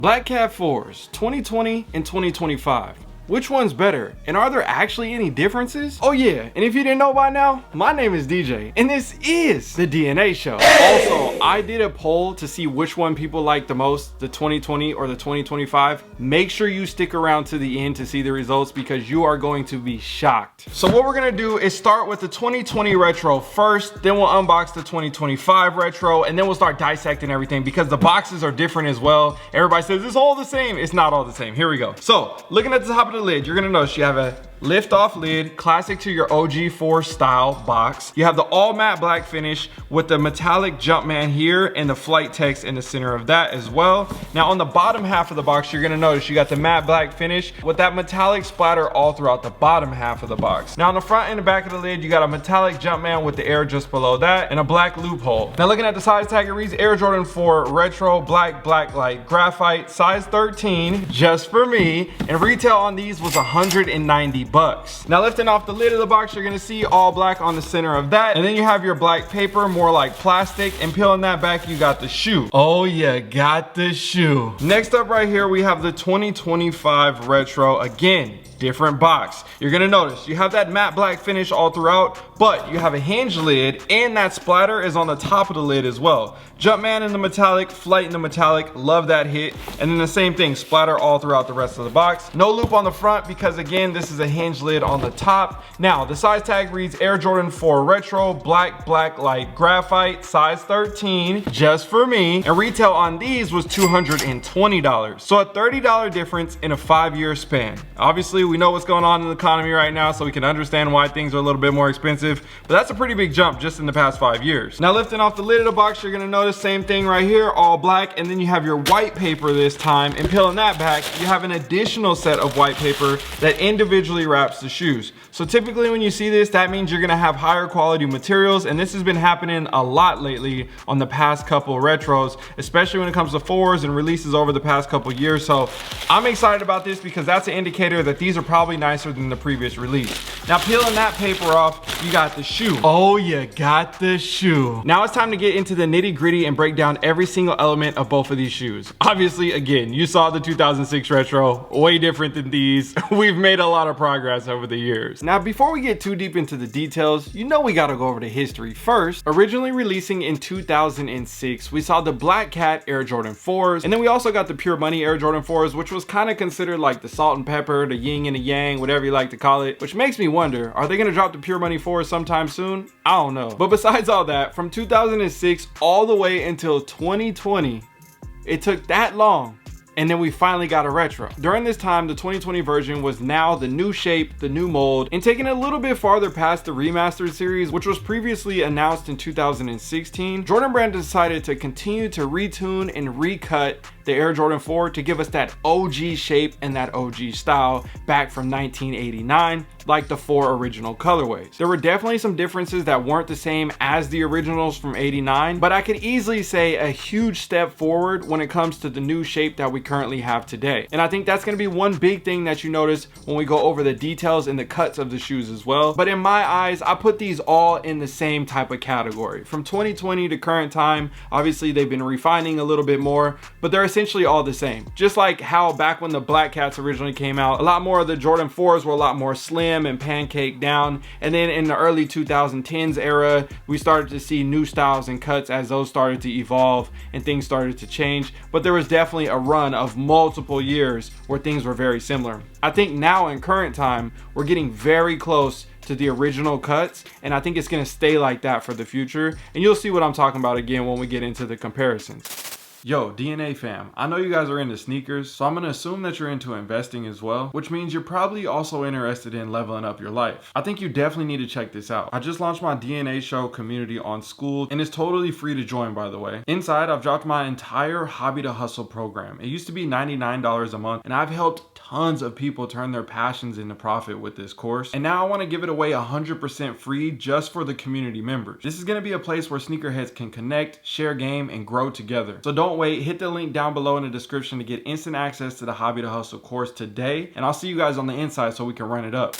Black Cat 4s, 2020 and 2025. Which one's better? And are there actually any differences? Oh yeah, and if you didn't know by now, my name is DJ, and this is the DNA Show. Also, I did a poll to see which one people like the most, the 2020 or the 2025. Make sure you stick around to the end to see the results because you are going to be shocked. So what we're gonna do is start with the 2020 retro first, then we'll unbox the 2025 retro, and then we'll start dissecting everything because the boxes are different as well. Everybody says it's all the same. It's not all the same. Here we go. So looking at the top of the lid, you're gonna notice you have a lift off lid, classic to your OG4 style box. You have the all matte black finish with the metallic Jumpman here and the flight text in the center of that as well. Now on the bottom half of the box, you're gonna notice you got the matte black finish with that metallic splatter all throughout the bottom half of the box. Now on the front and the back of the lid, you got a metallic Jumpman with the air just below that and a black loophole. Now looking at the size tag, it reads Air Jordan 4 Retro Black Light Graphite, size 13, just for me, and retail on these was $190. Now lifting off the lid of the box, you're gonna see all black on the center of that, and then you have your black paper, more like plastic, and peeling that back, you got the shoe. Oh yeah, got the shoe. Next up right here, we have the 2025 retro. Again, different box. You're gonna notice you have that matte black finish all throughout, but you have a hinge lid and that splatter is on the top of the lid as well. Jumpman in the metallic, flight in the metallic, love that hit. And then the same thing, splatter all throughout the rest of the box. No loop on the front because again, this is a hinge lid on the top. Now the size tag reads Air Jordan 4 Retro Black Light Graphite, size 13, just for me. And retail on these was $220. So a $30 difference in a 5-year span. Obviously, we know what's going on in the economy right now, so we can understand why things are a little bit more expensive, but that's a pretty big jump just in the past 5 years. Now lifting off the lid of the box, you're gonna notice same thing right here, all black, and then you have your white paper this time, and peeling that back, you have an additional set of white paper that individually wraps the shoes. So typically when you see this, that means you're gonna have higher quality materials, and this has been happening a lot lately on the past couple retros, especially when it comes to 4s and releases over the past couple years. So I'm excited about this because that's an indicator that these are probably nicer than the previous release. Now peeling that paper off, you got the shoe. Oh, you got the shoe. Now it's time to get into the nitty gritty and break down every single element of both of these shoes. Obviously, again, you saw the 2006 retro, way different than these. We've made a lot of progress over the years. Now, before we get too deep into the details, you know we gotta go over the history first. Originally releasing in 2006, we saw the Black Cat Air Jordan 4s, and then we also got the Pure Money Air Jordan 4s, which was kind of considered like the salt and pepper, the yin and the yang, whatever you like to call it, which makes me wonder, are they gonna drop the Pure Money 4s sometime soon? I don't know. But besides all that, from 2006 all the way until 2020, it took that long, and then we finally got a retro. During this time, the 2020 version was now the new shape, the new mold, and taking it a little bit farther past the remastered series, which was previously announced in 2016, Jordan Brand decided to continue to retune and recut the Air Jordan 4 to give us that OG shape and that OG style back from 1989, like the 4 original colorways. There were definitely some differences that weren't the same as the originals from 89, but I could easily say a huge step forward when it comes to the new shape that we currently have today. And I think that's gonna be one big thing that you notice when we go over the details and the cuts of the shoes as well. But in my eyes, I put these all in the same type of category. From 2020 to current time, obviously they've been refining a little bit more, but they're essentially all the same. Just like how back when the Black Cats originally came out, a lot more of the Jordan 4s were a lot more slim and pancake down. And then in the early 2010s era, we started to see new styles and cuts as those started to evolve and things started to change. But there was definitely a run of multiple years where things were very similar. I think now in current time, we're getting very close to the original cuts, and I think it's gonna stay like that for the future. And you'll see what I'm talking about again when we get into the comparisons. Yo, DNA fam, I know you guys are into sneakers, so I'm gonna assume that you're into investing as well, which means you're probably also interested in leveling up your life. I think you definitely need to check this out. I just launched my DNA Show community on School, and it's totally free to join, by the way. Inside, I've dropped my entire Hobby to Hustle program. It used to be $99 a month, and I've helped tons of people turn their passions into profit with this course. And now I wanna give it away 100% free just for the community members. This is gonna be a place where sneakerheads can connect, share game, and grow together. So don't wait, hit the link down below in the description to get instant access to the Hobby to Hustle course today, and I'll see you guys on the inside so we can run it up.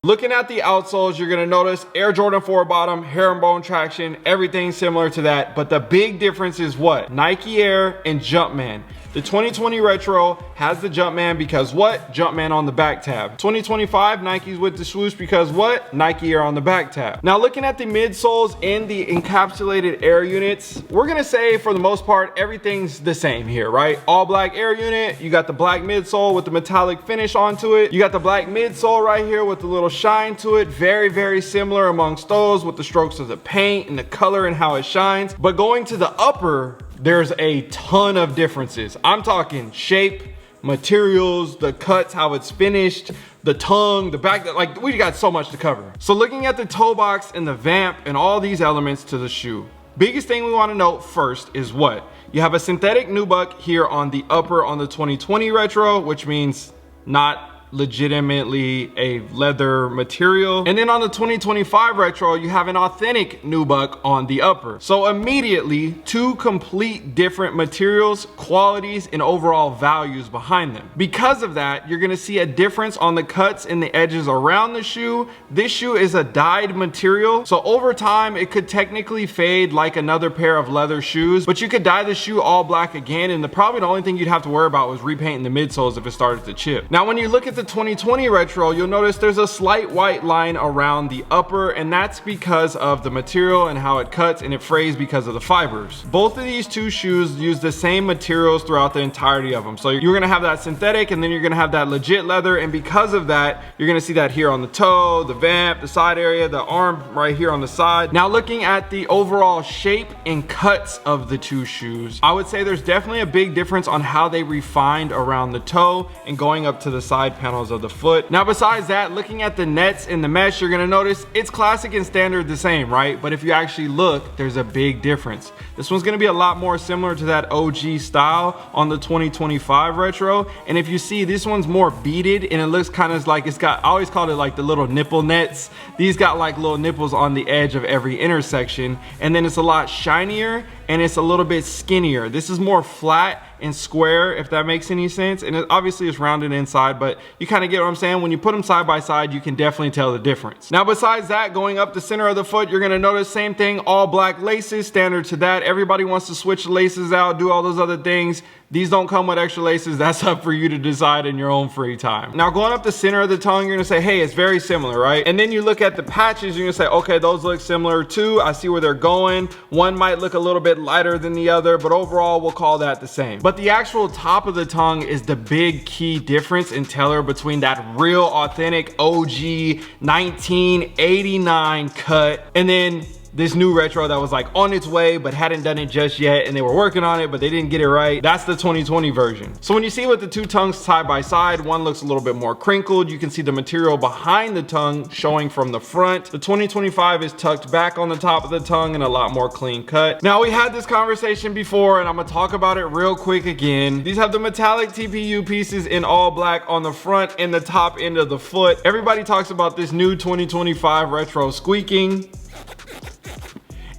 Looking at the outsoles, you're gonna notice Air Jordan 4 bottom, herringbone traction, everything similar to that. But the big difference is what? Nike Air and Jumpman. The 2020 Retro has the Jumpman because what? Jumpman on the back tab. 2025 Nikes with the swoosh because what? Nike Air on the back tab. Now looking at the midsoles and the encapsulated air units, we're gonna say for the most part, everything's the same here, right? All black air unit, you got the black midsole with the metallic finish onto it. You got the black midsole right here with the little shine to it. Very, very similar amongst those with the strokes of the paint and the color and how it shines. But going to the upper, there's a ton of differences. I'm talking shape, materials, the cuts, how it's finished, the tongue, the back, like we got so much to cover. So looking at the toe box and the vamp and all these elements to the shoe, biggest thing we want to note first is what? You have a synthetic nubuck here on the upper on the 2020 Retro, which means not legitimately a leather material. And then on the 2025 Retro, you have an authentic nubuck on the upper. So immediately, two complete different materials, qualities, and overall values behind them. Because of that, you're gonna see a difference on the cuts and the edges around the shoe. This shoe is a dyed material, so over time, it could technically fade like another pair of leather shoes, but you could dye the shoe all black again, and probably the only thing you'd have to worry about was repainting the midsoles if it started to chip. Now, when you look at the 2020 Retro, you'll notice there's a slight white line around the upper, and that's because of the material and how it cuts, and it frays because of the fibers. Both of these two shoes use the same materials throughout the entirety of them. So you're gonna have that synthetic, and then you're gonna have that legit leather, and because of that, you're gonna see that here on the toe, the vamp, the side area, the arm right here on the side. Now looking at the overall shape and cuts of the two shoes, I would say there's definitely a big difference on how they refined around the toe and going up to the side panels of the foot. Now besides that, looking at the nets and the mesh, you're gonna notice it's classic and standard the same, right? But if you actually look, there's a big difference. This one's gonna be a lot more similar to that OG style on the 2025 Retro. And if you see, this one's more beaded, and it looks kind of like it's got, I always called it like the little nipple nets. These got like little nipples on the edge of every intersection. And then it's a lot shinier and it's a little bit skinnier. This is more flat and square, if that makes any sense. And it obviously is rounded inside, but you kind of get what I'm saying. When you put them side by side, you can definitely tell the difference. Now besides that, going up the center of the foot, you're gonna notice same thing, all black laces, standard to that. Everybody wants to switch the laces out, do all those other things. These don't come with extra laces. That's up for you to decide in your own free time. Now going up the center of the tongue, you're gonna say, hey, it's very similar, right? And then you look at the patches, you're gonna say, okay, those look similar too. I see where they're going. One might look a little bit lighter than the other, but overall we'll call that the same. But the actual top of the tongue is the big key difference and teller between that real authentic OG 1989 cut and then this new retro that was like on its way but hadn't done it just yet, and they were working on it but they didn't get it right. That's the 2020 version. So when you see with the two tongues side by side, one looks a little bit more crinkled. You can see the material behind the tongue showing from the front. The 2025 is tucked back on the top of the tongue and a lot more clean cut. Now we had this conversation before and I'm gonna talk about it real quick again. These have the metallic TPU pieces in all black on the front and the top end of the foot. Everybody talks about this new 2025 retro squeaking.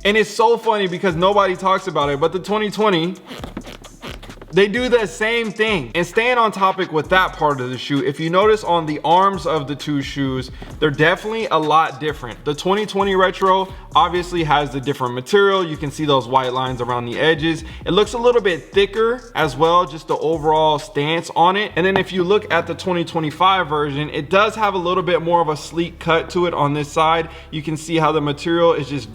And it's so funny because nobody talks about it, but the 2020, they do the same thing. And staying on topic with that part of the shoe, if you notice on the arms of the two shoes, they're definitely a lot different. The 2020 retro obviously has the different material. You can see those white lines around the edges. It looks a little bit thicker as well, just the overall stance on it. And then if you look at the 2025 version, it does have a little bit more of a sleek cut to it on this side. You can see how the material is just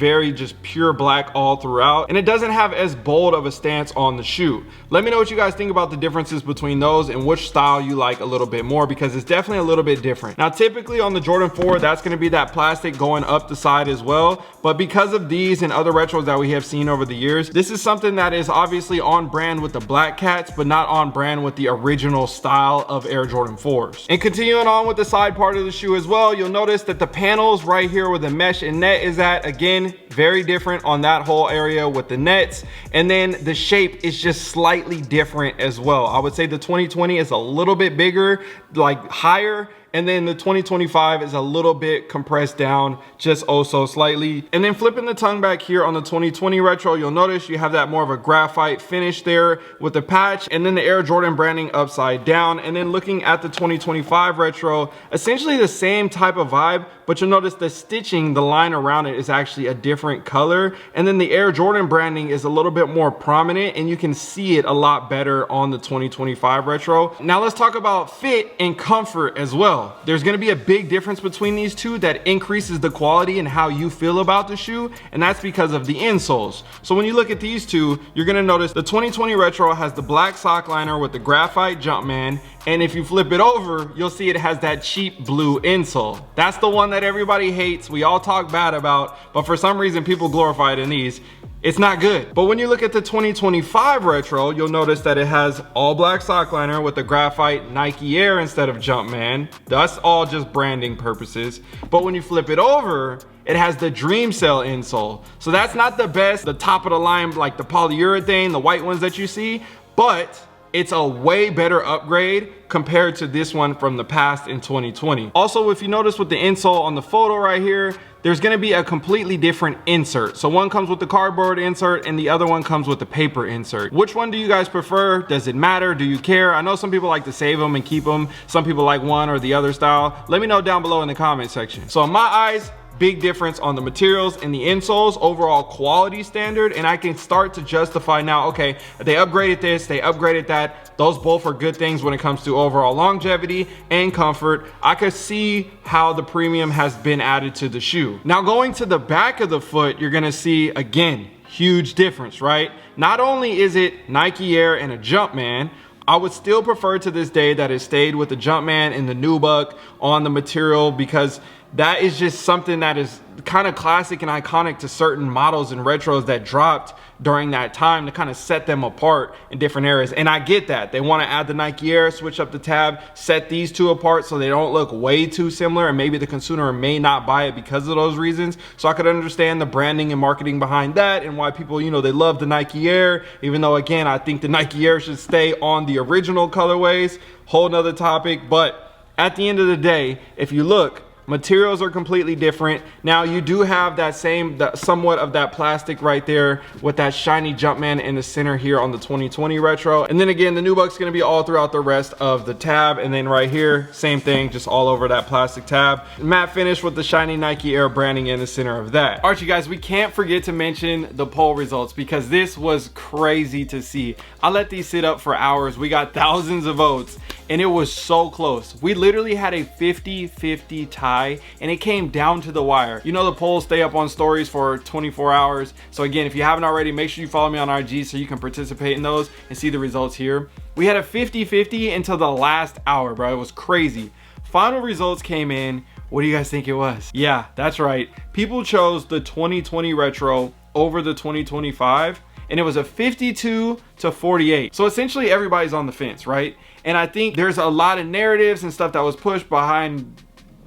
pure black all throughout. And it doesn't have as bold of a stance on the shoe. Let me know what you guys think about the differences between those and which style you like a little bit more, because it's definitely a little bit different. Now, typically on the Jordan 4, that's gonna be that plastic going up the side as well. But because of these and other retros that we have seen over the years, this is something that is obviously on brand with the Black Cats, but not on brand with the original style of Air Jordan 4s. And continuing on with the side part of the shoe as well, you'll notice that the panels right here where the mesh and net is at, again, very different on that whole area with the nets. And then the shape is just slightly different as well. I would say the 2020 is a little bit bigger, like higher, and then the 2025 is a little bit compressed down, just oh so slightly. And then flipping the tongue back here on the 2020 retro, you'll notice you have that more of a graphite finish there with the patch, and then the Air Jordan branding upside down. And then looking at the 2025 retro, essentially the same type of vibe, but you'll notice the stitching, the line around it is actually a different color. And then the Air Jordan branding is a little bit more prominent, and you can see it a lot better on the 2025 retro. Now let's talk about fit and comfort as well. There's gonna be a big difference between these two that increases the quality and how you feel about the shoe, and that's because of the insoles. So when you look at these two, you're gonna notice the 2020 retro has the black sock liner with the graphite Jumpman, and if you flip it over, you'll see it has that cheap blue insole. That's the one that everybody hates, we all talk bad about, but for some reason people glorify it in these. It's not good. But when you look at the 2025 retro, you'll notice that it has all black sock liner with the graphite Nike Air instead of Jumpman. That's all just branding purposes. But when you flip it over, it has the Dream Cell insole. So that's not the best, the top of the line, like the polyurethane, the white ones that you see, but it's a way better upgrade compared to this one from the past in 2020. Also, if you notice with the insole on the photo right here, there's gonna be a completely different insert. So one comes with the cardboard insert and the other one comes with the paper insert. Which one do you guys prefer? Does it matter? Do you care? I know some people like to save them and keep them. Some people like one or the other style. Let me know down below in the comment section. So in my eyes, big difference on the materials and the insoles, overall quality standard, and I can start to justify now, okay, they upgraded this, they upgraded that, those both are good things when it comes to overall longevity and comfort. I could see how the premium has been added to the shoe. Now going to the back of the foot, you're gonna see, again, huge difference, right? Not only is it Nike Air and a Jumpman, I would still prefer to this day that it stayed with the Jumpman and the nubuck on the material, because that is just something that is kind of classic and iconic to certain models and retros that dropped during that time to kind of set them apart in different areas. And I get that. They want to add the Nike Air, switch up the tab, set these two apart so they don't look way too similar, and maybe the consumer may not buy it because of those reasons. So I could understand the branding and marketing behind that and why people, you know, they love the Nike Air, even though, again, I think the Nike Air should stay on the original colorways. Whole nother topic. But at the end of the day, if you look, materials are completely different. Now you do have that same, somewhat of that plastic right there with that shiny Jumpman in the center here on the 2020 retro. And then again, the nubuck's gonna be all throughout the rest of the tab. And then right here, same thing, just all over that plastic tab. Matte finish with the shiny Nike Air branding in the center of that. All right, you guys, we can't forget to mention the poll results because this was crazy to see. I let these sit up for hours. We got thousands of votes and it was so close. We literally had a 50-50 tie and it came down to the wire. You know the polls stay up on stories for 24 hours. So again, if you haven't already, make sure you follow me on IG so you can participate in those and see the results here. We had a 50-50 until the last hour, bro. It was crazy. Final results came in. What do you guys think it was? Yeah, that's right. People chose the 2020 retro over the 2025. And it was a 52-48. So essentially everybody's on the fence, right? And I think there's a lot of narratives and stuff that was pushed behind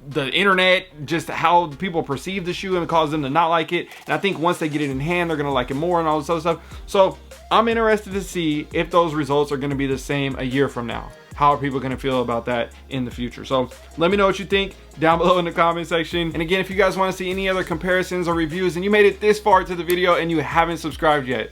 the internet, just how people perceive the shoe and cause them to not like it. And I think once they get it in hand, they're gonna like it more and all this other stuff. So I'm interested to see if those results are gonna be the same a year from now. How are people gonna feel about that in the future? So let me know what you think down below in the comment section. And again, if you guys wanna see any other comparisons or reviews and you made it this far to the video and you haven't subscribed yet,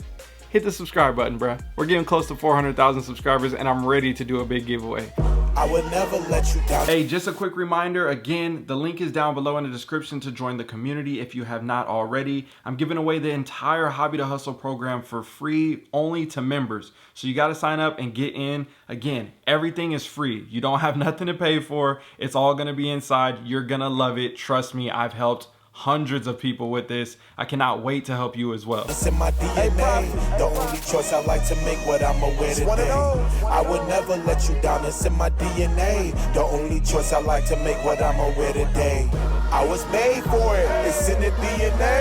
hit the subscribe button, bruh. We're getting close to 400,000 subscribers and I'm ready to do a big giveaway. I would never let you down. Hey, just a quick reminder, again, the link is down below in the description to join the community if you have not already. I'm giving away the entire Hobby to Hustle program for free, only to members. So you gotta sign up and get in. Again, everything is free. You don't have nothing to pay for. It's all gonna be inside. You're gonna love it. Trust me, I've helped hundreds of people with this. I cannot wait to help you as well. It's in my DNA. The only choice I like to make what I'ma wear today. I would never let you down. It's in my DNA. The only choice I like to make what I'ma wear today. I was made for it. It's in the DNA.